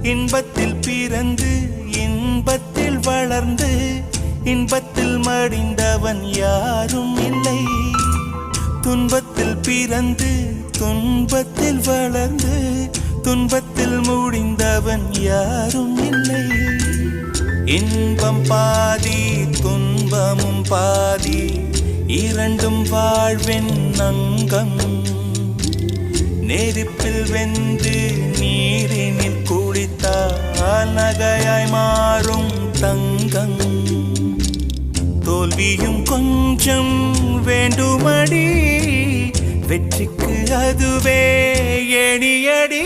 இன்பத்தில் பிறந்து இன்பத்தில் வளர்ந்து இன்பத்தில் மடிந்தவன் யாரும் இல்லை. துன்பத்தில் பிறந்து துன்பத்தில் வளர்ந்து துன்பத்தில் முடிந்தவன் யாரும் இல்லை. இன்பம் பாதி துன்பமும் பாதி இரண்டும் வாழ்வின் அங்கம். நெருப்பில் வெந்து நீரினில் குளித்தால் நகையாய் மாறும் தங்கம். தோல்வியும் கொஞ்சம் வேண்டுமடி, வெற்றிக்கு அதுவே எணியடி.